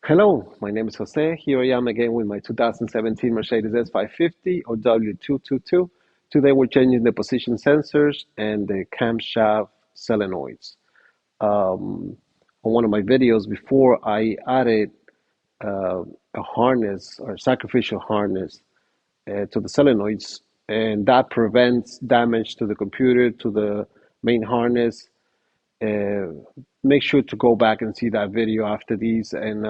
Hello, my name is Jose. Here I am again with my 2017 Mercedes S550 or W222. Today we're changing the position sensors and the camshaft solenoids. On one of my videos before, I added a harness or sacrificial harness to the solenoids, and that prevents damage to the computer, to the main harness. Uh, Make sure to go back and see that video after these and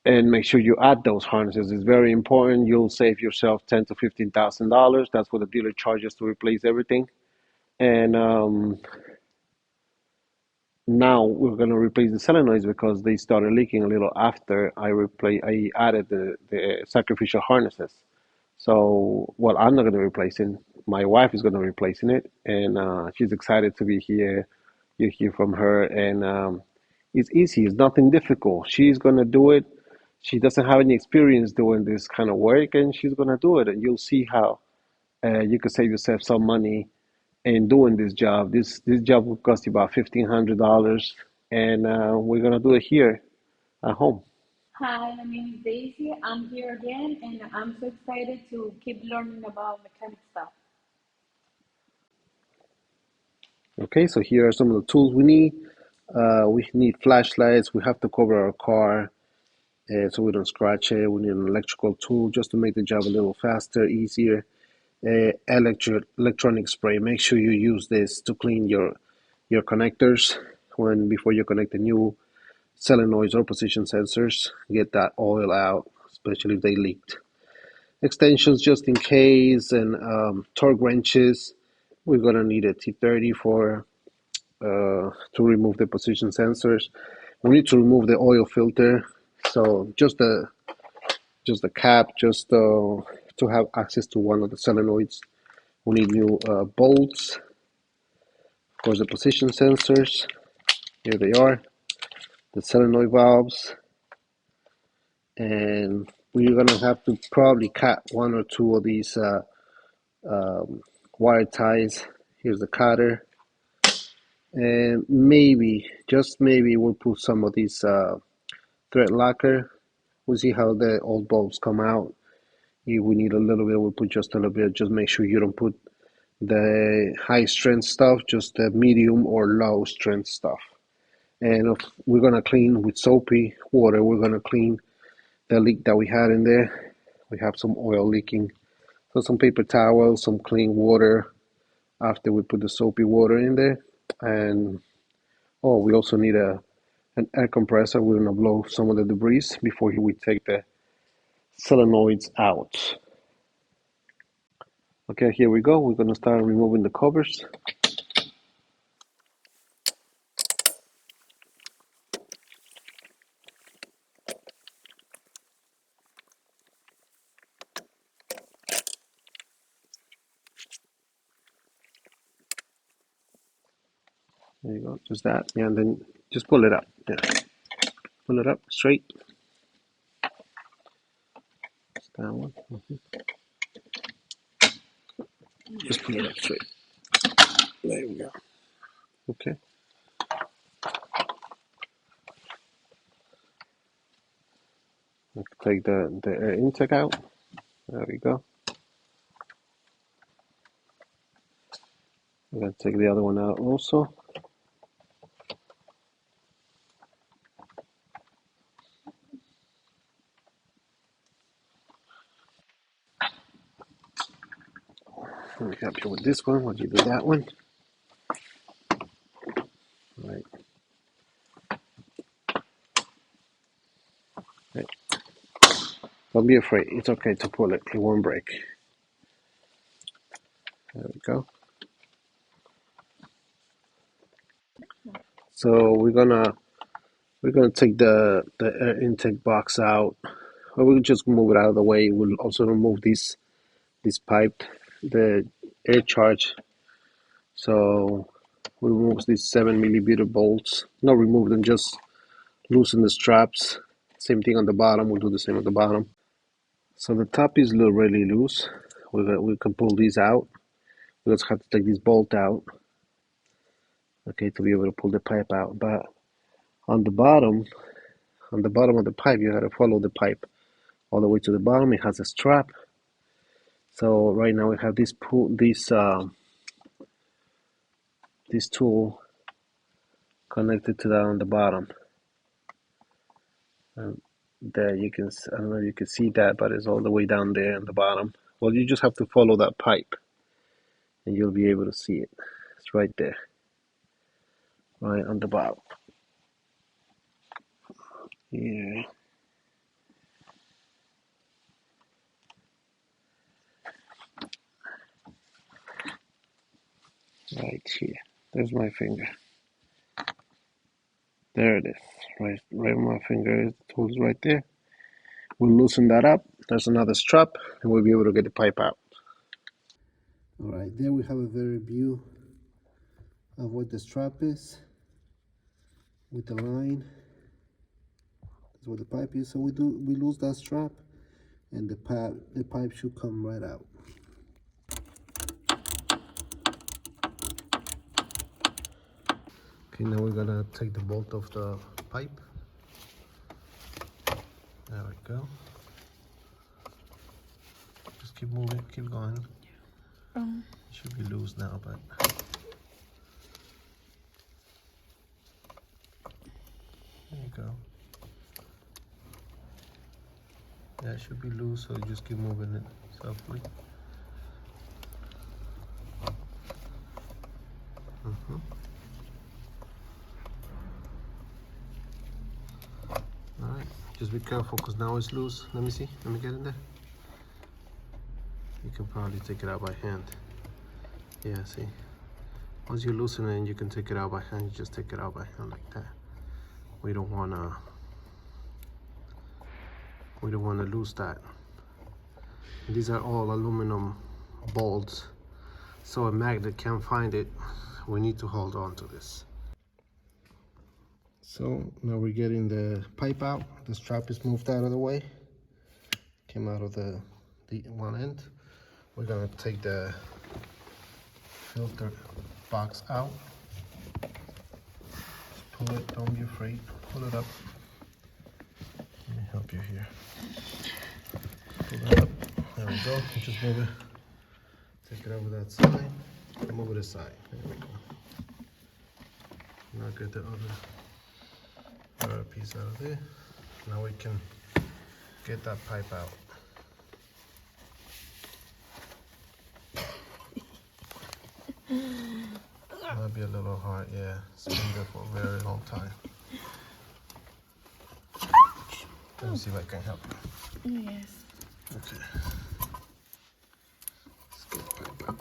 make sure you add those harnesses. It's very important. You'll save yourself ten to $15,000. That's what the dealer charges to replace everything. And now we're gonna replace the solenoids because they started leaking a little after I added the sacrificial harnesses. So, well, I'm not gonna replace it. My wife is gonna replacing it, and she's excited to be here. You hear from her, and it's easy. It's nothing difficult. She's gonna do it. She doesn't have any experience doing this kind of work, and she's gonna do it. And you'll see how you could save yourself some money in doing this job. This job will cost you about $1,500, and we're gonna do it here at home. Hi, my name is Daisy. I'm here again, and I'm so excited to keep learning about mechanic stuff. Okay, so here are some of the tools we need. We need flashlights. We have to cover our car so we don't scratch it. We need an electrical tool just to make the job a little faster, easier. Electronic spray. Make sure you use this to clean your connectors before you connect the new solenoids or position sensors. Get that oil out, especially if they leaked. Extensions just in case, and torque wrenches. We're gonna need a T30 to remove the position sensors. We need to remove the oil filter. So just the cap, just to have access to one of the solenoids. We need new bolts. Of course, the position sensors. Here they are. The solenoid valves. And we're gonna have to probably cut one or two of these wire ties. Here's the cutter. And maybe, just maybe, we'll put some of these thread locker. We'll see how the old bulbs come out. If we need a little bit, we'll put just a little bit. Just make sure you don't put the high strength stuff, just the medium or low strength stuff. And if we're gonna clean with soapy water, we're gonna clean the leak that we had in there. We have some oil leaking. So some paper towels, some clean water after we put the soapy water in there. And oh, we also need an air compressor. We're gonna blow some of the debris before we take the solenoids out. Okay, here we go. We're gonna start removing the covers. There you go, just that. Yeah, and then just pull it up. Yeah, pull it up straight. Just that one. Just pull it up straight. There we go. Okay. Take the air intake out. There we go. I'm gonna take the other one out also. Let me help you with this one while you do that one. All right. Right. Don't be afraid. It's okay to pull it. It won't break. There we go. So we're gonna take the air intake box out. Or we'll just move it out of the way. We'll also remove this pipe, the air charge. So we remove these 7 millimeter bolts. Not remove them, just loosen the straps. Same thing on the bottom. We'll do the same at the bottom. So the top is really loose. We can pull these out. We just have to take this bolt out, okay, to be able to pull the pipe out. But on the bottom, on the bottom of the pipe, you gotta follow the pipe all the way to the bottom. It has a strap. So right now we have this this tool connected to that on the bottom. There you can, I don't know if you can see that, but it's all the way down there on the bottom. Well, you just have to follow that pipe and you'll be able to see it. It's right there, right on the bottom. Yeah. Right here. There's my finger. There it is. Right where my finger is. The tool's right there. We'll loosen that up. There's another strap, and we'll be able to get the pipe out. All right, there we have a better view of what the strap is with the line. That's what the pipe is. So we lose that strap, and the pipe should come right out. Okay, now we're gonna take the bolt off the pipe. There we go. Just keep moving, keep going. It should be loose now, but there you go. Yeah, it should be loose, so you just keep moving it softly. Alright, just be careful because now it's loose. Let me see, let me get in there. You can probably take it out by hand. Yeah, see. Once you loosen it, you can take it out by hand. You just take it out by hand like that. We don't wanna lose that. These are all aluminum bolts, so a magnet can't find it. We need to hold on to this. So now we're getting the pipe out. The strap is moved out of the way. Came out of the one end. We're gonna take the filter box out. Just pull it, don't be afraid. Pull it up. Let me help you here. Pull it up. There we go. Just move it. Take it over that side. And move it aside. There we go. Now get the other piece out of there. Now we can get that pipe out. Might be a little hard, yeah. It's been there for a very long time. Let me see if I can help you. Yes. Okay. Let's get the pipe out.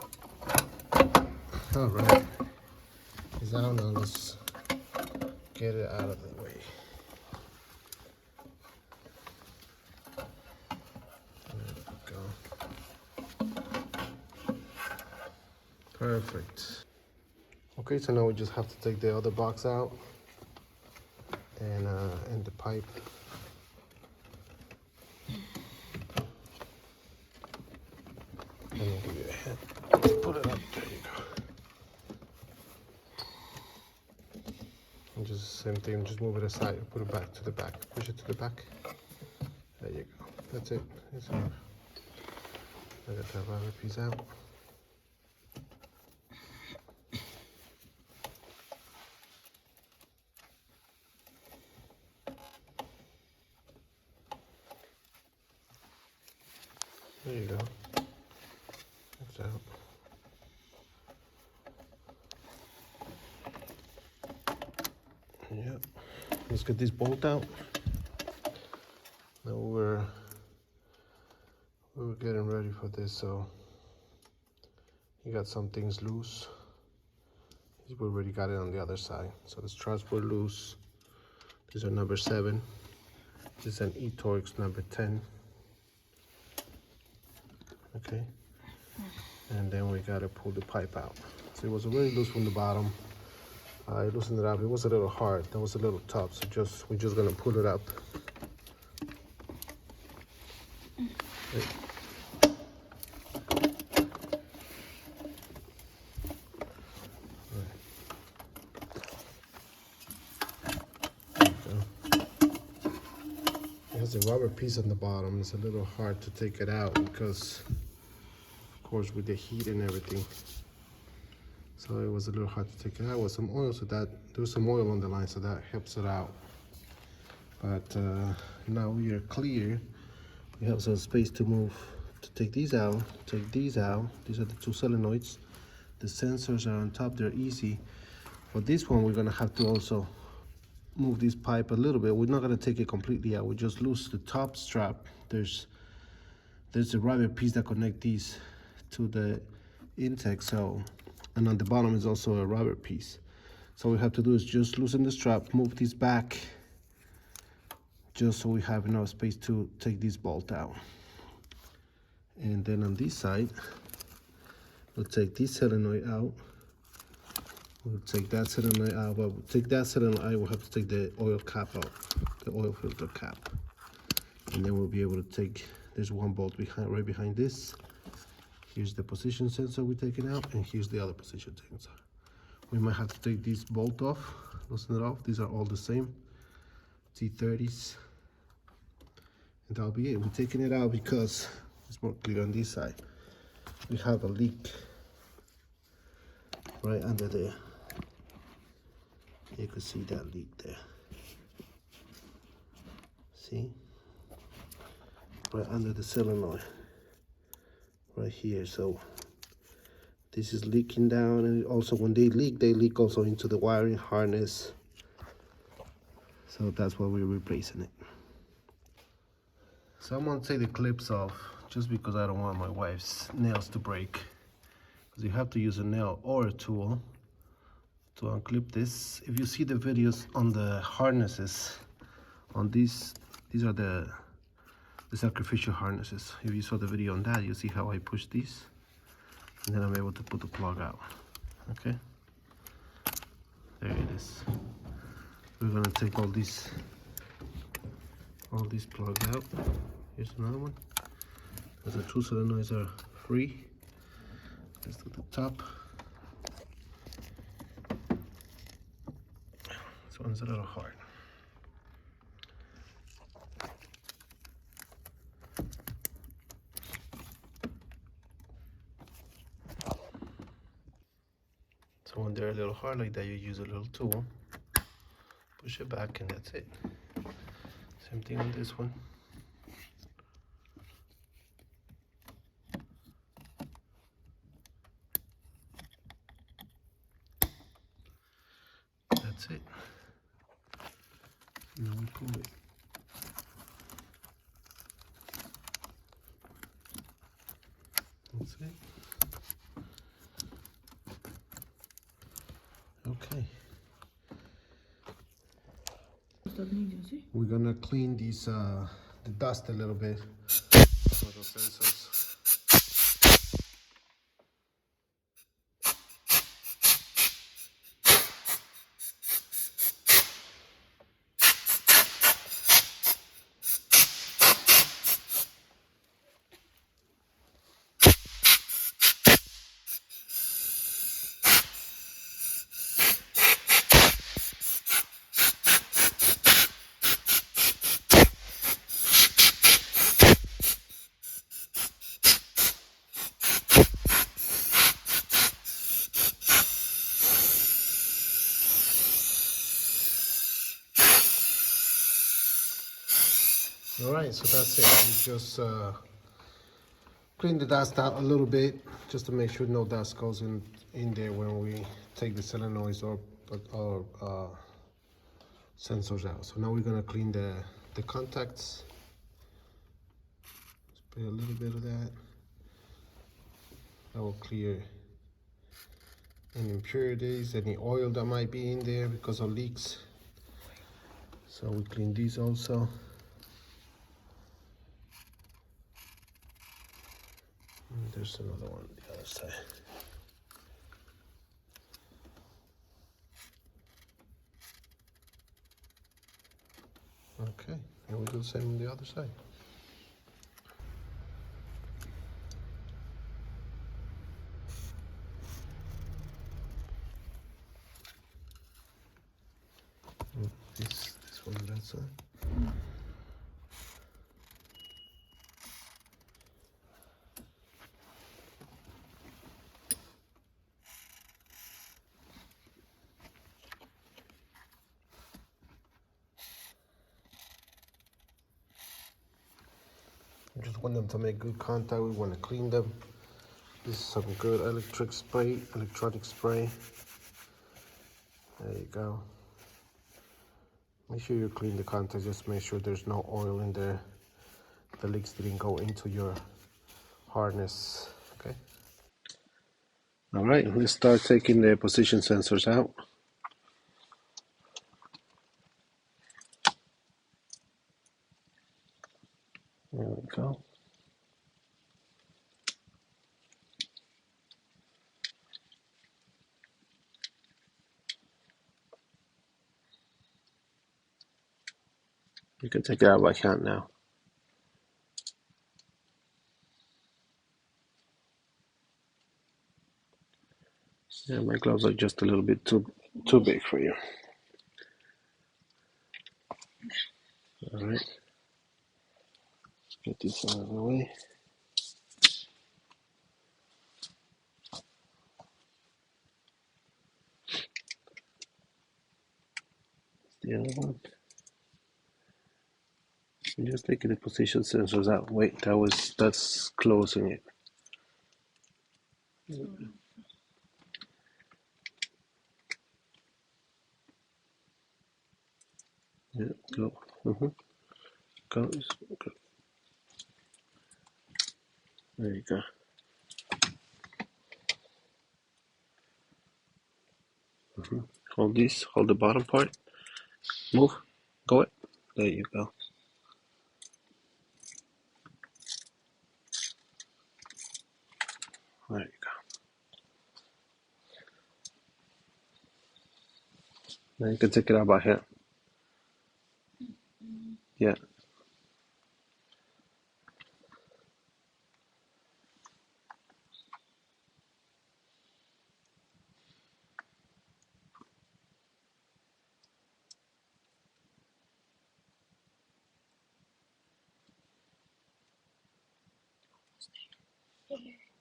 Alright. It's out now. Let's get it out of the way. There we go. Perfect. Okay, so now we just have to take the other box out and the pipe. Let me give you a hand. Just put it up. There you go. And just same thing. Just move it aside. Put it back to the back. Push it to the back. There you go. That's it. It's enough. I got that other piece out. There you go. That's out. Yep. Let's get this bolt out. Now we're getting ready for this, so you got some things loose. We already got it on the other side. So the struts were loose. These are number 7. This is an E-Torx number 10. Okay, and then we gotta pull the pipe out. So it was already loose from the bottom. I loosened it up. It was a little hard. That was a little tough. So we're just gonna pull it up. Okay. has a rubber piece on the bottom. It's a little hard to take it out because, of course, with the heat and everything. So it was a little hard to take it out with some oil, so that there's some oil on the line, so that helps it out. But now we are clear. We have some space to move, to take these out, take these out. These are the two solenoids. The sensors are on top, they're easy. For this one, we're gonna have to also move this pipe a little bit. We're not gonna take it completely out. We just lose the top strap. There's a rubber piece that connects these to the intake, so, and on the bottom is also a rubber piece. So what we have to do is just loosen the strap, move this back, just so we have enough space to take this bolt out. And then on this side, we'll take this solenoid out. We'll take that solenoid out, but we'll take that solenoid out, we'll have to take the oil cap out, the oil filter cap. And then we'll be able to take, there's one bolt behind, right behind this. Here's the position sensor we're taking out, and here's the other position sensor. We might have to take this bolt off, loosen it off. These are all the same, T30s. And that'll be it. We're taking it out because it's more clear on this side. We have a leak right under there. You can see that leak there. See? Right under the solenoid. Right here. So this is leaking down, and also when they leak also into the wiring harness. So that's why we're replacing it. So I'm gonna take the clips off just because I don't want my wife's nails to break. Because you have to use a nail or a tool to unclip this. If you see the videos on the harnesses, on these are the Sacrificial harnesses. If you saw the video on that, you see how I push these, and then I'm able to put the plug out. Okay, there it is. We're gonna take all these plugs out. Here's another one. As the two solenoids are free. Let's do the top. This one's a little hard. So when they're a little hard like that, you use a little tool, push it back, and that's it. Same thing on this one. That's it. Now we pull it. That's it. Okay. We're gonna clean these the dust a little bit for the sensors. All right, so that's it. We just clean the dust out a little bit just to make sure no dust goes in there when we take the solenoids or sensors out. So now we're gonna clean the contacts. Spray a little bit of that. That will clear any impurities, any oil that might be in there because of leaks. So we clean these also. And there's another one on the other side. Okay, and we'll do the same on the other side. This one on that side. Want them to make good contact. We want to clean them. This is some good electronic spray. There you go. Make sure you clean the contacts. Just make sure there's no oil in there. The leaks didn't go into your harness. Okay. All right, let's start taking the position sensors out. There we go. You can take it out by hand now. Yeah, my gloves are just a little bit too big for you. All right, get this out of the way. The other one. I'm just taking the position sensors out. Wait, that's closing it. Yeah, go. Go. There you go. Hold this. Hold the bottom part. Move. Go it. There you go. There you go. Now you can take it out by hand. Yeah.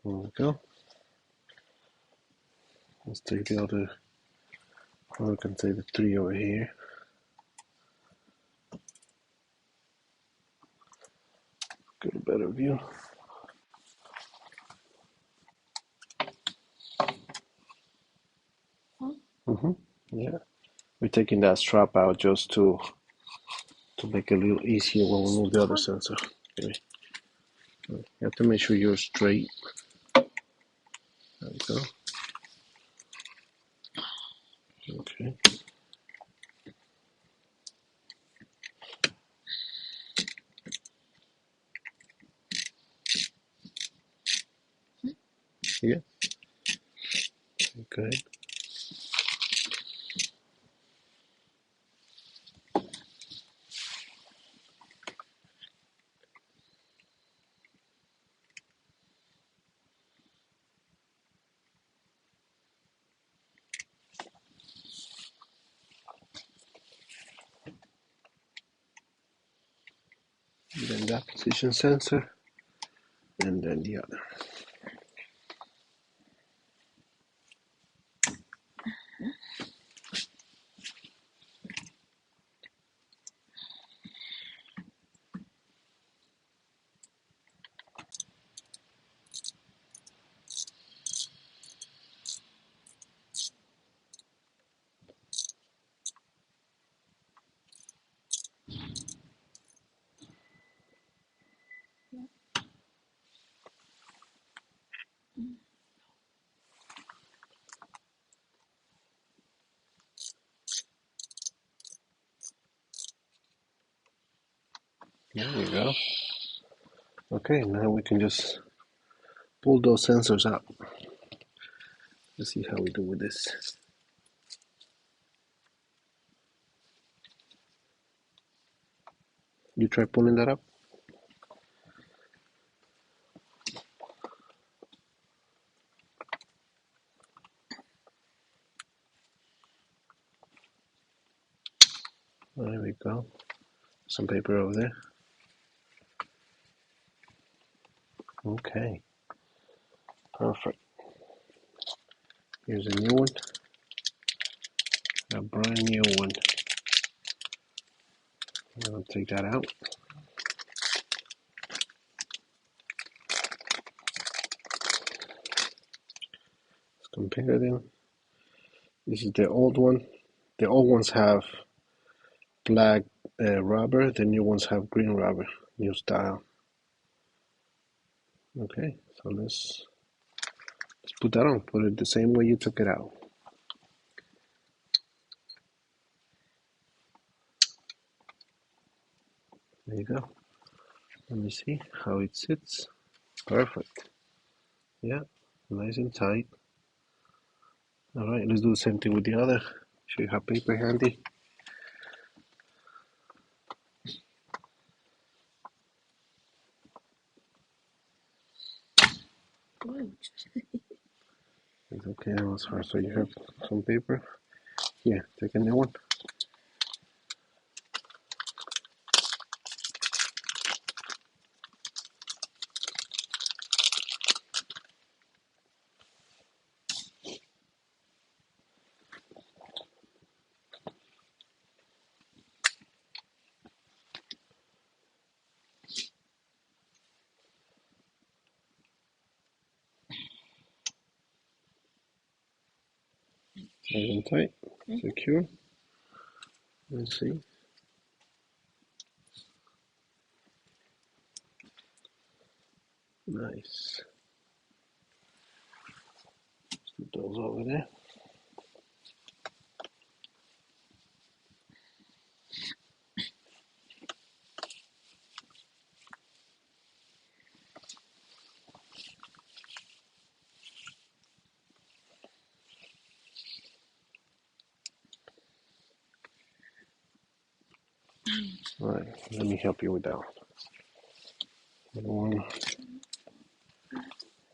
There we go. Let's take the other. Or we can take the three over here. Get a better view. Yeah. We're taking that strap out just to make it a little easier when we move the other sensor. Okay. You have to make sure you're straight. There we go. Okay. Yeah. Okay. And then that position sensor, and then the other. There we go. Okay, now we can just pull those sensors out. Let's see how we do with this. You try pulling that up. There we go. Some paper over there. Okay, perfect. Here's a new one, a brand new one. I'm gonna take that out. compare them. This is the old one. The old ones have black rubber. The new ones have green rubber. New style. Okay, so let's put that on. Put it the same way you took it out. There you go. Let me see how it sits. Perfect. Yeah, nice and tight. All right, let's do the same thing with the other. Should you have paper handy? It's okay, that was hard. So you have some paper? Yeah, take a new one. Nice and tight, secure. Let's see. Nice. Let's put those over there. All right, let me help you with that one.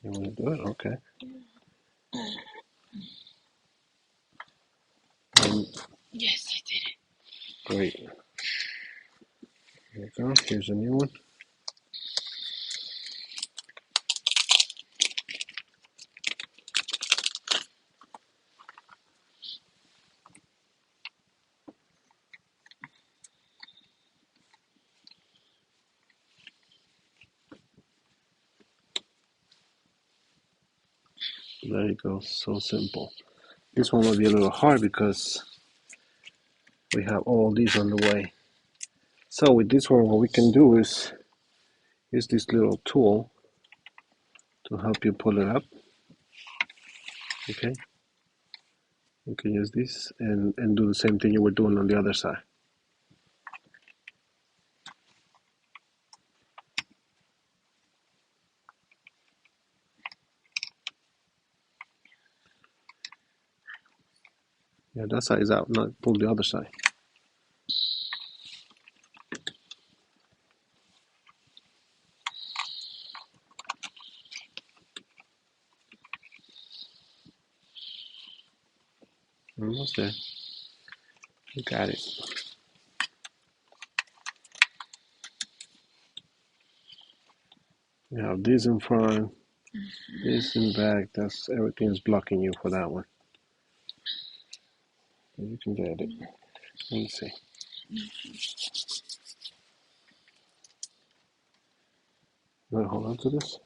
You want to do it? Okay. Yes, I did it. Great. There you go. Here's a new one. There you go. So simple. This one will be a little hard because we have all these on the way. So with this one, what we can do is use this little tool to help you pull it up. Okay. You can use this and do the same thing you were doing on the other side. Yeah, that side is out, not pull the other side. Almost there. You got it. You have this in front, this in back. That's everything is blocking you for that one. You can get it. Let me see. You want to hold on to this?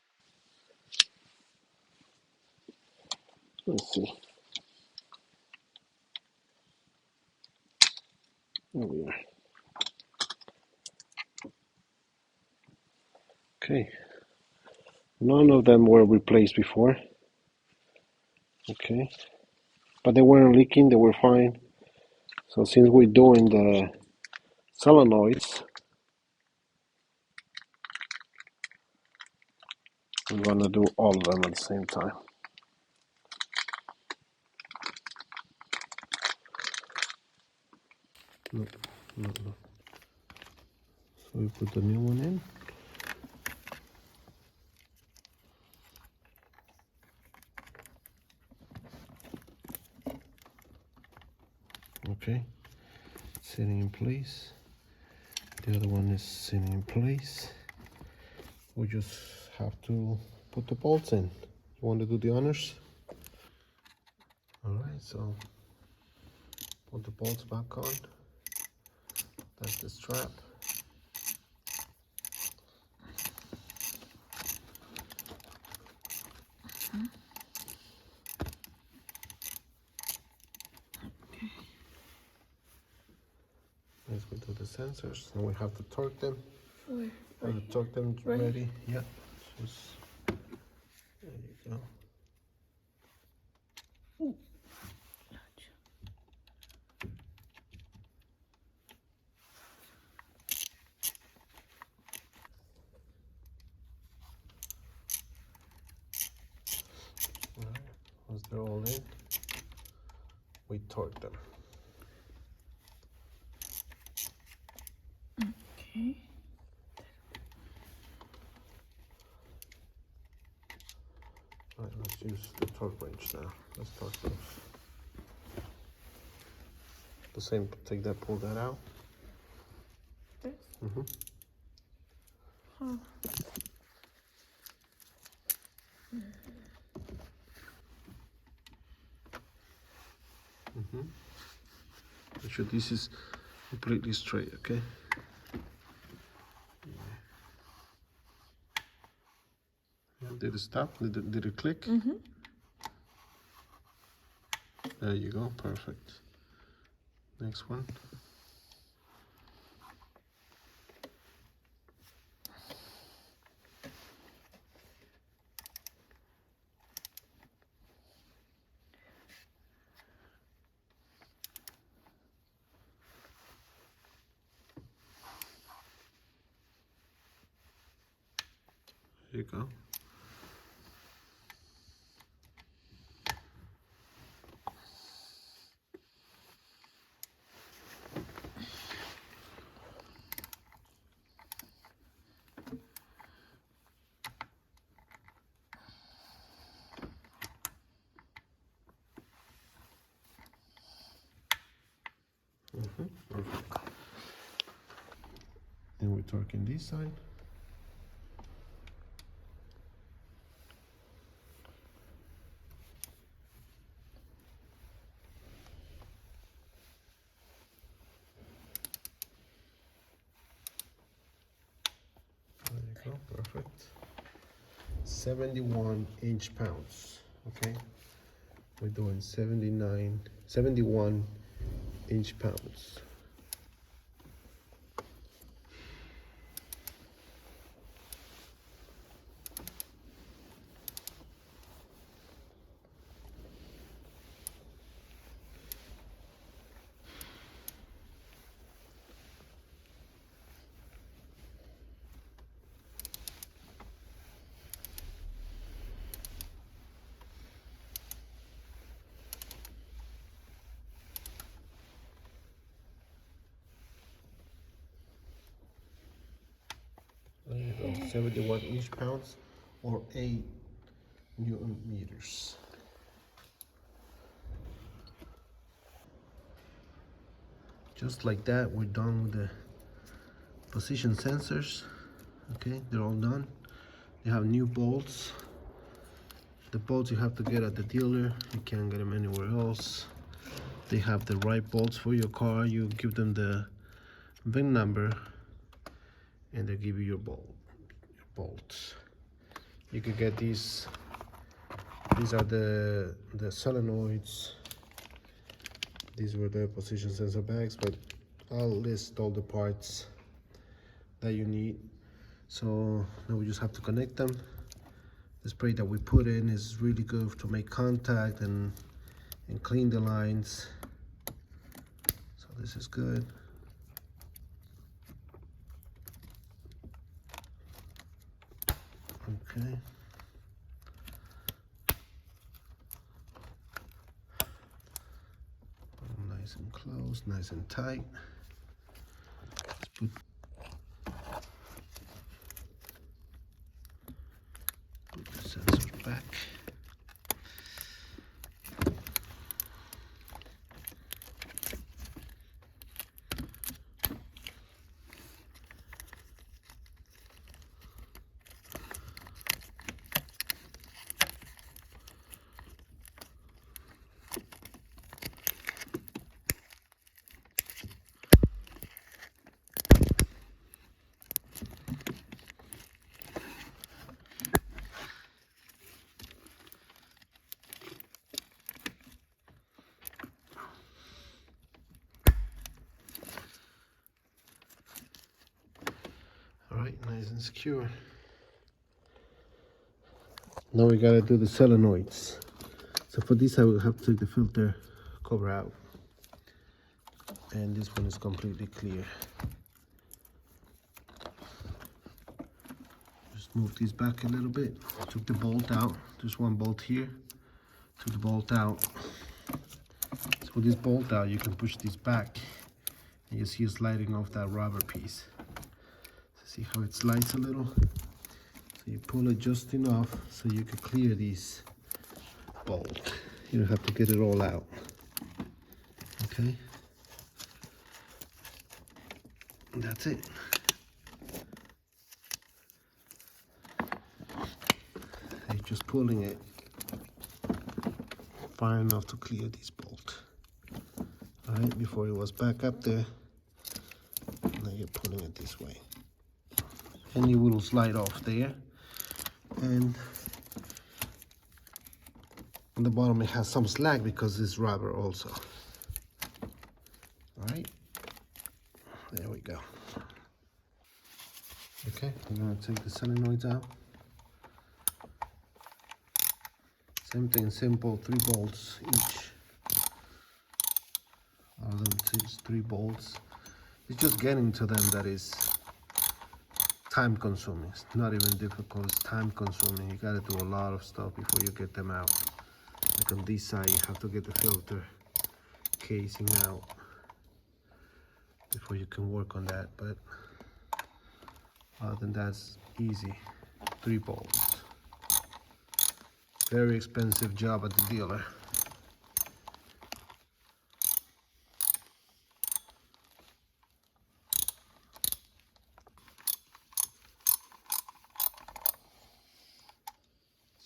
Let's see. There we are. Okay. None of them were replaced before. Okay. But they weren't leaking, they were fine. So since we're doing the solenoids, we're gonna do all of them at the same time. No. So we put the new one in. Okay, sitting in place. The other one is sitting in place. We just have to put the bolts in. You want to do the honors? All right, so put the bolts back on. That's the strap. Let's go to the sensors. Now we have to torque them. Where? Have to torque them Right. ready. Yeah. Just, there you go. Alright, once they're all in, we torque them. Okay. Alright, let's use the torque wrench now. Let's torque those. The same, take that, pull that out. This? Mm-hmm. Huh. Mm-hmm. Make sure this is completely straight, okay? Yeah, did it stop? Did it click? Mm-hmm. There you go, perfect. Next one. There you go. Perfect. Then we're torquing this side. There you go, perfect. 71 inch-pounds, okay? We're doing 71 inch-pounds. There you go, 71 inch-pounds or 8 Newton meters. Just like that, we're done with the position sensors. Okay, they're all done. They have new bolts. The bolts you have to get at the dealer. You can't get them anywhere else. They have the right bolts for your car. You give them the VIN number and they give you your bolts. You could get these. These are the solenoids. These were the position sensor bags, but I'll list all the parts that you need. So now we just have to connect them. The spray that we put in is really good to make contact and clean the lines. So this is good. Okay. Nice and close, nice and tight. Let's put the sensors back. secure. Now we gotta do the solenoids. So for this I will have to take the filter cover out. And this one is completely clear. Just move these back a little bit. Took the bolt out. There's one bolt here. Took the bolt out. So with this bolt out, you can push this back. And you see it sliding off that rubber piece. So see how it slides a little? So you pull it just enough so you can clear these bolt. You don't have to get it all out. Okay? And that's it. You're just pulling it far enough to clear this bolt. Alright, before it was back up there, now you're pulling it this way. And it will slide off there. And on the bottom it has some slack because it's rubber also. Alright, there we go. Okay, I'm gonna take the solenoids out. Same thing, simple, 3 bolts each. All of them, 3 bolts. It's just getting to them that is time consuming. It's not even difficult, it's time consuming. You gotta do a lot of stuff before you get them out. Like on this side, you have to get the filter casing out before you can work on that. But other than that, it's easy. 3 bolts. Very expensive job at the dealer.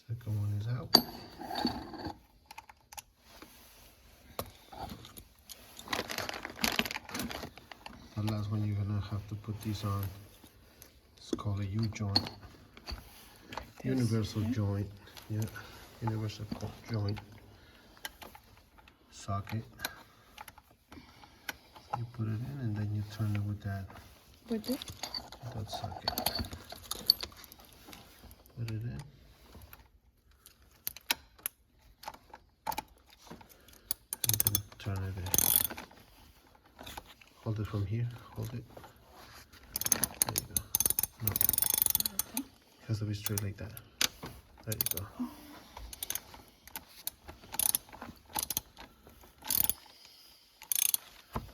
Second one is out. The last one you're gonna have to put this on. It's called a U-joint. Universal joint. Yeah, universal joint. Socket. You put it in and then you turn it with that. With it? That socket. Put it in. And then turn it in. Hold it from here. Hold it. There you go. No. Okay. It has to be straight like that. There you go.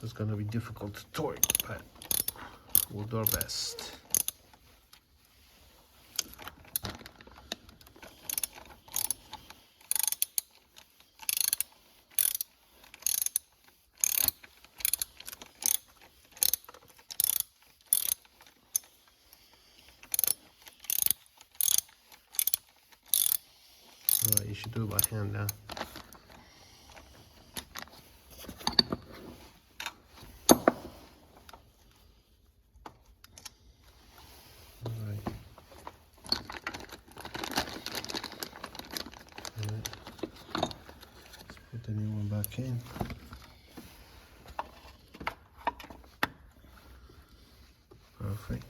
It's gonna be difficult to torque, but we'll do our best. Alright, you should do it by hand now. Put the new one back in. Perfect.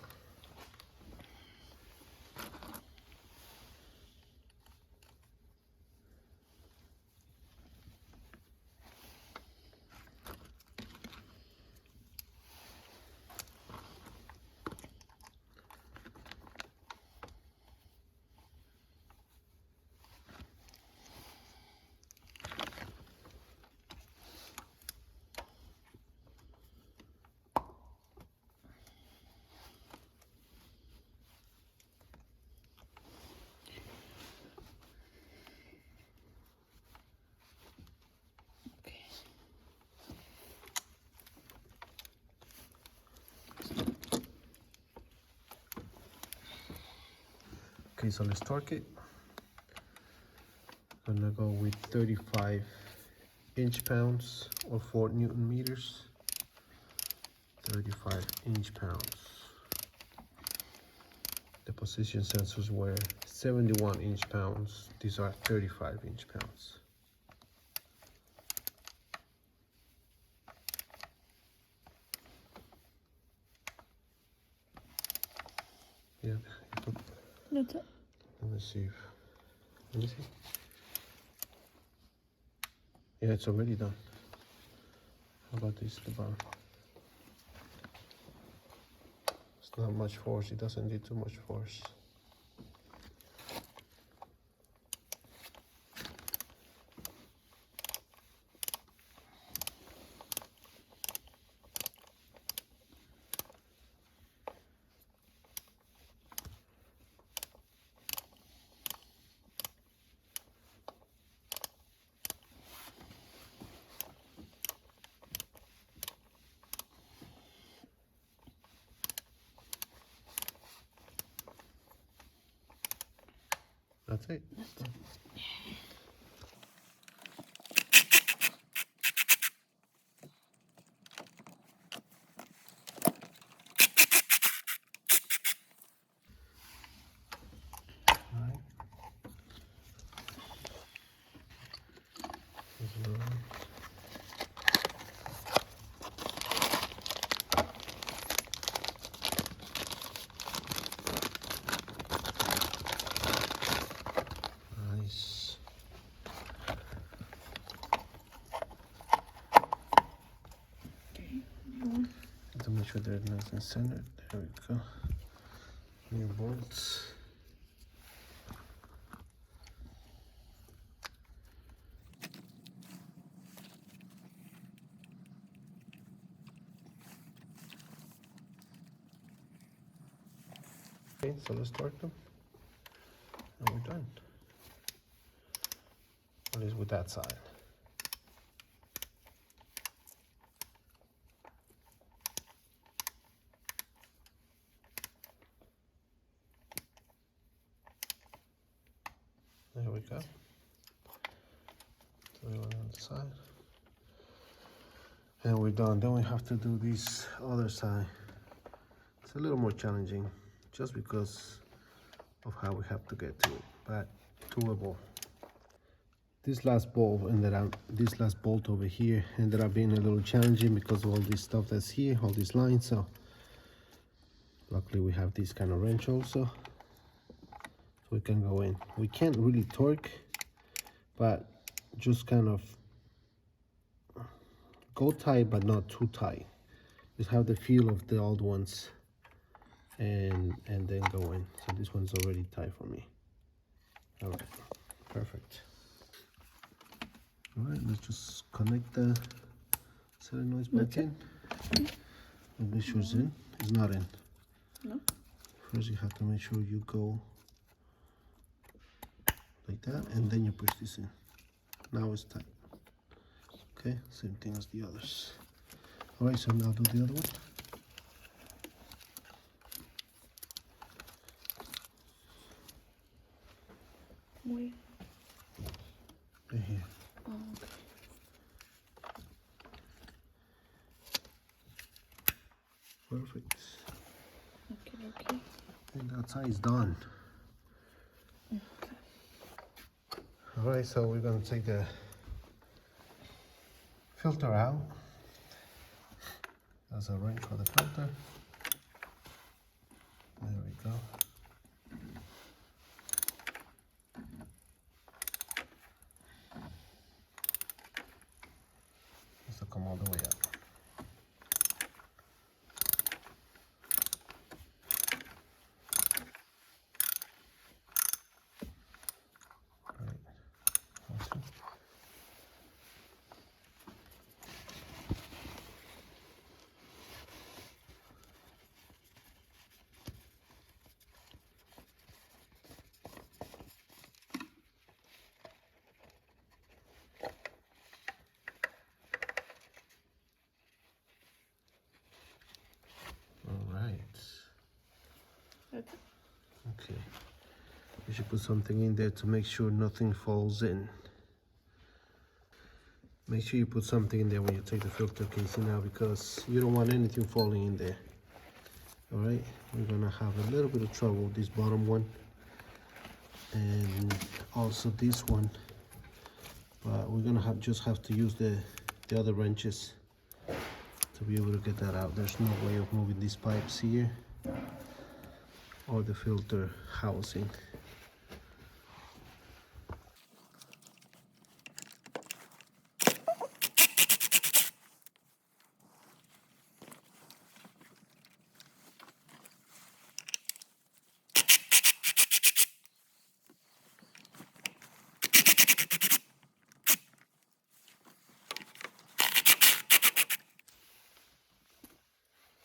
Okay, so let's torque it. I'm gonna go with 35 inch-pounds or 4 Newton meters. 35 inch-pounds. The position sensors were 71 inch-pounds. These are 35 inch-pounds. Yeah. That's it. Let me see. Let me see. Yeah, it's already done. How about this, the bottom? It's not much force. It doesn't need too much force. That's it. It's done. Alright. There's another one. Nice. Okay. One. To make sure they're nice and centered. There we go. New bolts. Okay, so let's start them. And we're done. At least with that side. There we go. So we went on the side. And we're done. Then we have to do this other side. It's a little more challenging just because of how we have to get to it, but doable. This last bolt over here ended up being a little challenging because of all this stuff that's here, all these lines. So luckily we have this kind of wrench also, so we can go in. We can't really torque, but just kind of go tight, but not too tight. Just have the feel of the old ones, and then go in. So this one's already tight for me. All right, perfect. All right, let's just connect the solenoids back in. And make sure it's in. It's not in. No. First you have to make sure you go like that, and then you push this in. Now it's tight. Okay, same thing as the others. All right, so now do the other one. Wait. Right here. Oh, okay. Perfect. Okay. And that side is done. Okay. All right, so we're gonna take the filter out. There's a wrench for the filter. There we go. Has to come all the way up. Right. Awesome. All right. That's it. Okay. You should put something in there to make sure nothing falls in. Make sure you put something in there when you take the filter casing out, because you don't want anything falling in there. All right, we're gonna have a little bit of trouble with this bottom one and also this one, but we're gonna just have to use the other wrenches to be able to get that out. There's no way of moving these pipes here or the filter housing.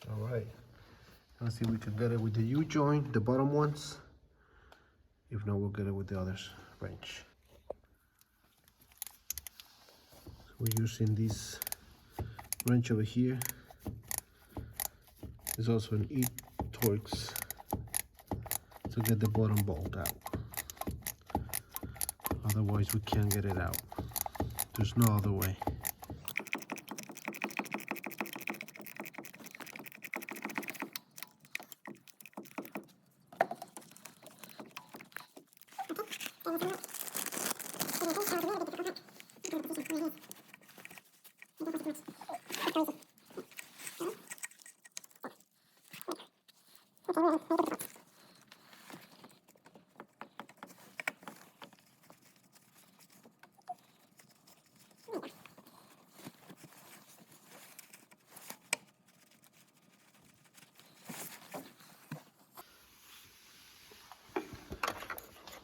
All right, let's see if we can get it with the U-joint, the bottom ones. If not, we'll get it with the others wrench. So we're using this wrench over here. There's also an E-Torx to get the bottom bolt out. Otherwise, we can't get it out. There's no other way.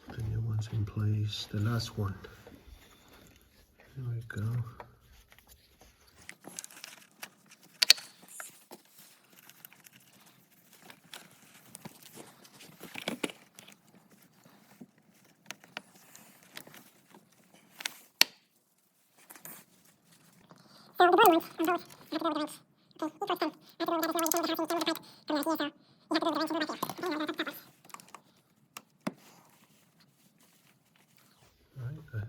The new one's in place, the last one. There we go. Right, good.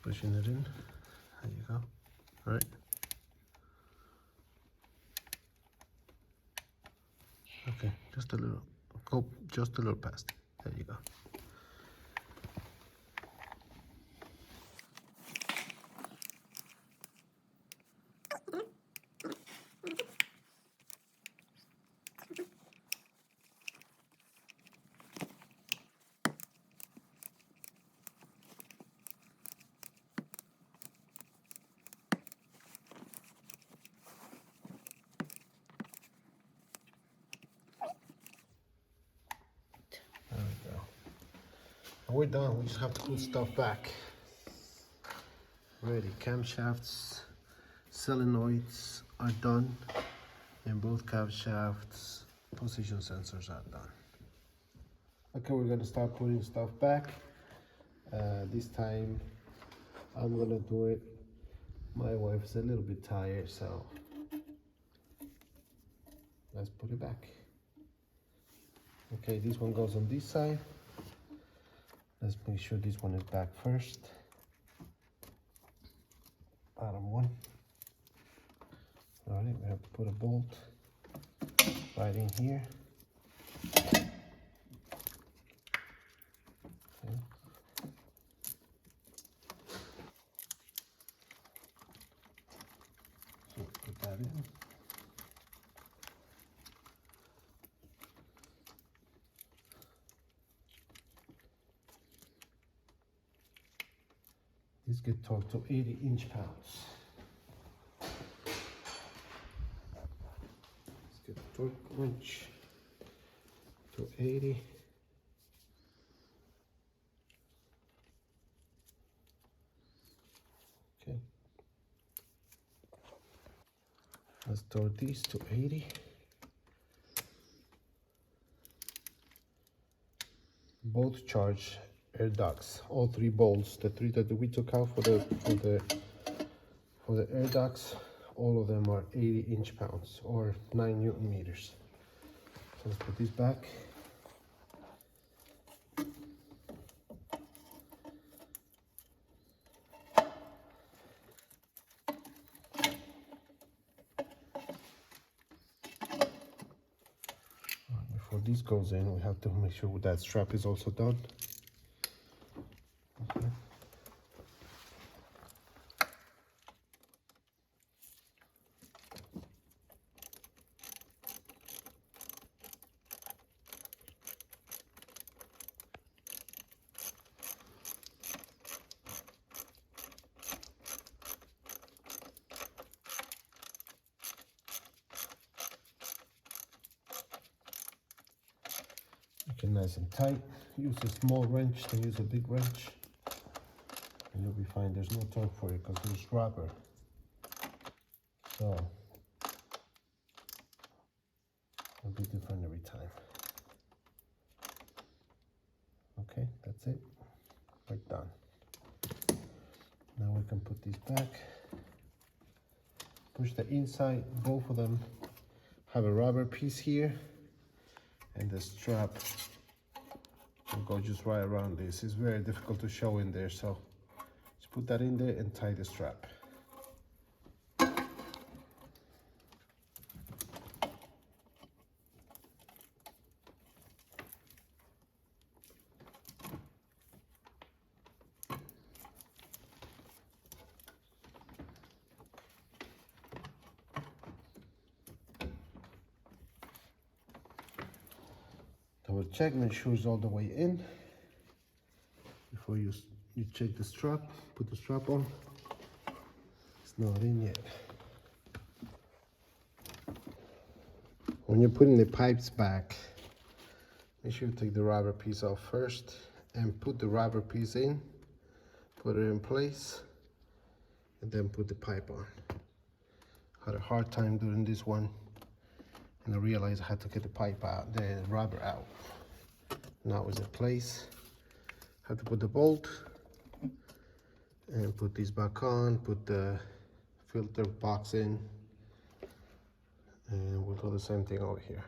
Pushing it in. There you go. All right. Okay, just a little. Go just a little past. There you go. There we go. And we're done. We just have to put stuff back. Ready. Camshafts, solenoids are done, and both camshafts position sensors are done. Okay, we're gonna start putting stuff back. This time I'm gonna do it. My wife's a little bit tired, so let's put it back. Okay, this one goes on this side. Let's make sure this one is back first. Bottom one. All right, we have to put a bolt right in here. Okay. So put that in. This get torqued to 80 inch-pounds. Let's get the torque wrench to 80. Okay. Let's torque these to 80. Both charge air ducts, all three bolts, the three that we took out for the air ducts, all of them are 80 inch-pounds or 9 Newton meters. So let's put these back. Before this goes in, we have to make sure that strap is also done. Okay. it nice and tight. Use a small wrench, then use a big wrench, and you'll be fine. There's no torque for it because there's rubber. So it'll be different every time. Okay, that's it. We're done. Now we can put these back. Push the inside. Both of them have a rubber piece here, and the strap will go just right around this. It's very difficult to show in there, so just put that in there and tie the strap. Double check, make sure it's all the way in. Before you check the strap, put the strap on. It's not in yet. When you're putting the pipes back, make sure you take the rubber piece off first and put the rubber piece in, put it in place, and then put the pipe on. Had a hard time doing this one, and I realized I had to get the pipe out, the rubber out. Now it's in place. Have to put the bolt and put this back on, put the filter box in, and we'll do the same thing over here.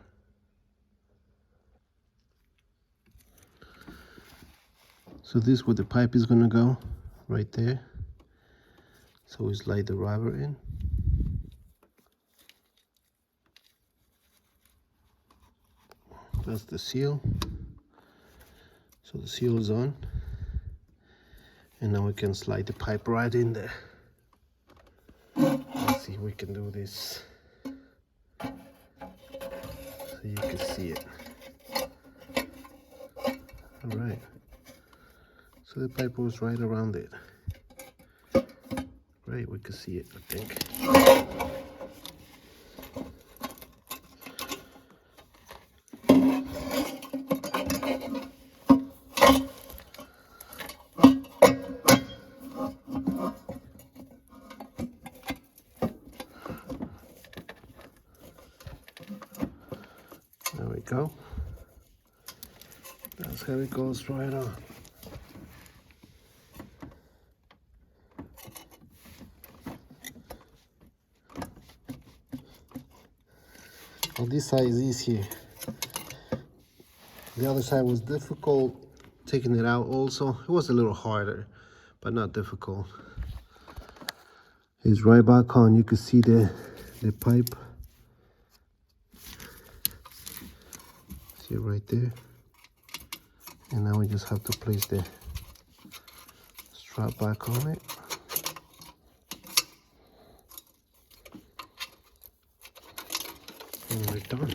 So this is where the pipe is gonna go, right there. So we slide the rubber in. That's the seal. So the seal is on. And now we can slide the pipe right in there. Let's see if we can do this so you can see it. All right. So the pipe goes right around it. Right, we can see it, I think. There we go. That's how it goes right on. Well, this side is easier. The other side was difficult taking it out also. It was a little harder, but not difficult. It's right back on. You can see the pipe. See it right there. And now we just have to place the strap back on it. And we're done.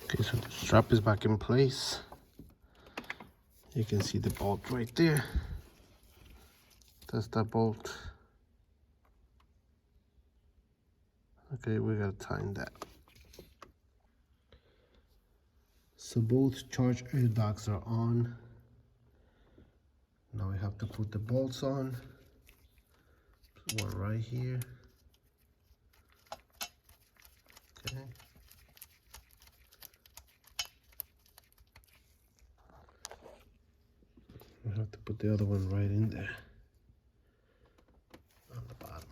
Okay, so the strap is back in place. You can see the bolt right there. That's that bolt. Okay, we gotta tighten that. So both charge air ducts are on. Now we have to put the bolts on. One right here. Okay. We have to put the other one right in there. On the bottom.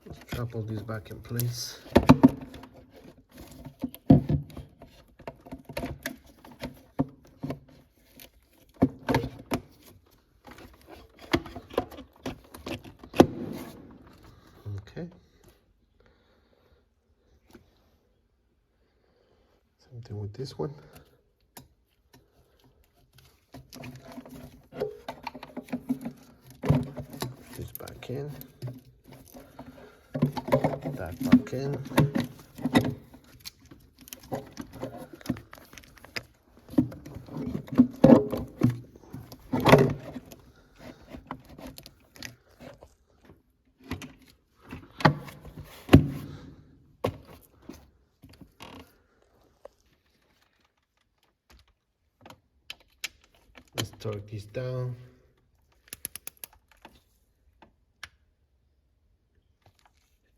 Let's drop all these back in place. Okay. Same thing with this one. This back in. That back in. torque these down.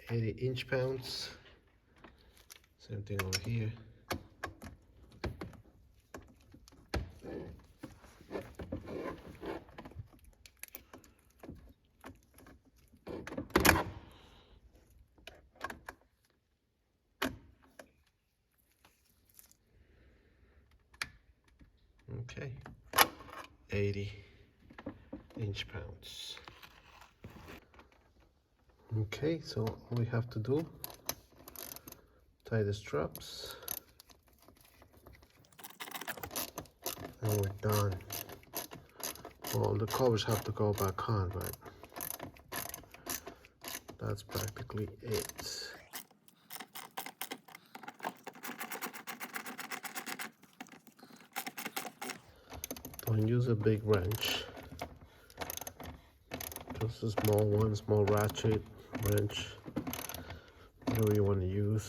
£80 inch. Same thing over here. Okay, 80 inch. Okay, so all we have to do, tie the straps, and we're done. Well, the covers have to go back on, but that's practically it. Don't use a big wrench, just a small one, small ratchet, wrench, whatever you want to use.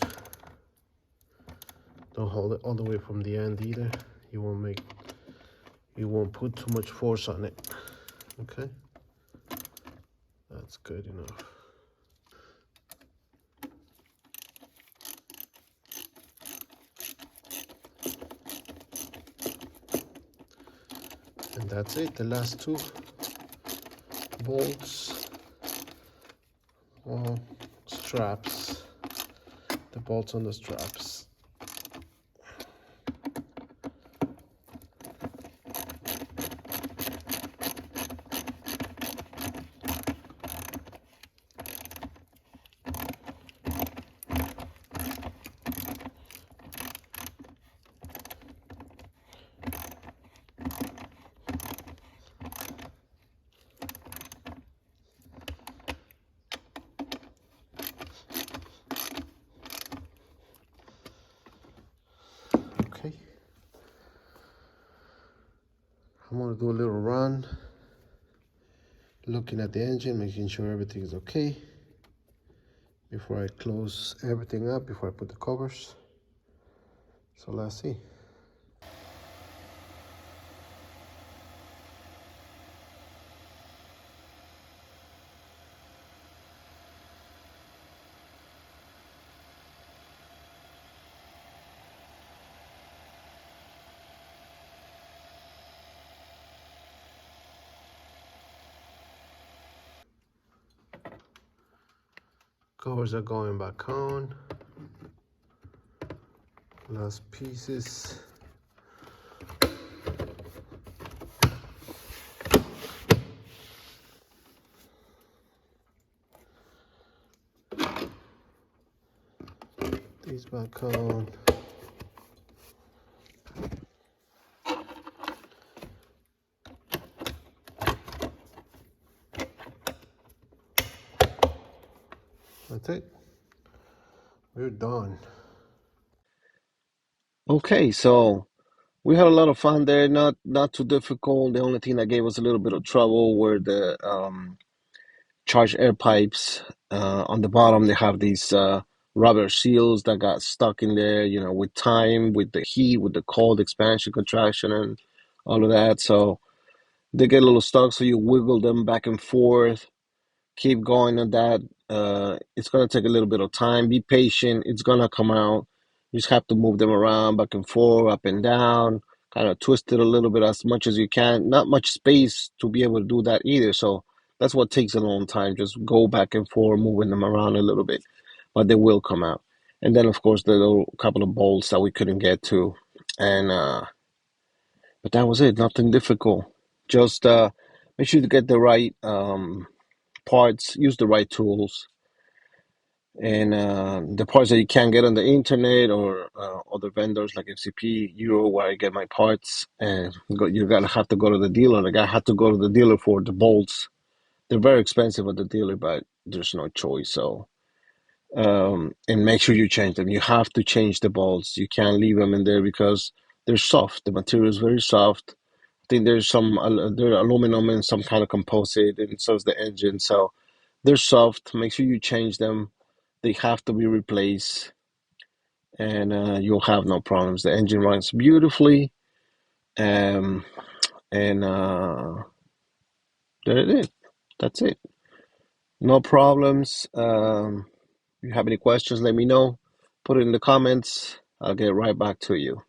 Don't hold it all the way from the end either. You won't put too much force on it. Okay, that's good enough. And that's it, the last two bolts, well, straps, the bolts on the straps. Okay, I'm gonna do a little run, looking at the engine, making sure everything is okay before I close everything up, before I put the covers. So let's see. Covers are going back on. Last pieces. These back on. That's it. We're done. Okay, so we had a lot of fun there. Not too difficult. The only thing that gave us a little bit of trouble were the charged air pipes. On the bottom, they have these rubber seals that got stuck in there. You know, with time, with the heat, with the cold, expansion, contraction, and all of that. So they get a little stuck. So you wiggle them back and forth. Keep going on that. It's gonna take a little bit of time. Be patient. It's gonna come out. You just have to move them around, back and forth, up and down, kind of twist it a little bit as much as you can. Not much space to be able to do that either. So that's what takes a long time. Just go back and forth, moving them around a little bit, but they will come out. And then of course the little couple of bolts that we couldn't get to, and but that was it. Nothing difficult. Just make sure to get the right parts, use the right tools, and the parts that you can't get on the internet or other vendors like FCP, Euro, where I get my parts, and you gotta have to go to the dealer. Like I had to go to the dealer for the bolts. They're very expensive at the dealer, but there's no choice. So, and make sure you change them. You have to change the bolts. You can't leave them in there because they're soft. The material is very soft. I think there's some they're aluminum and some kind of composite, and so is the engine. So they're soft. Make sure you change them. They have to be replaced, and you'll have no problems. The engine runs beautifully, um, And there it is. That's it. No problems. If you have any questions, let me know. Put it in the comments. I'll get right back to you.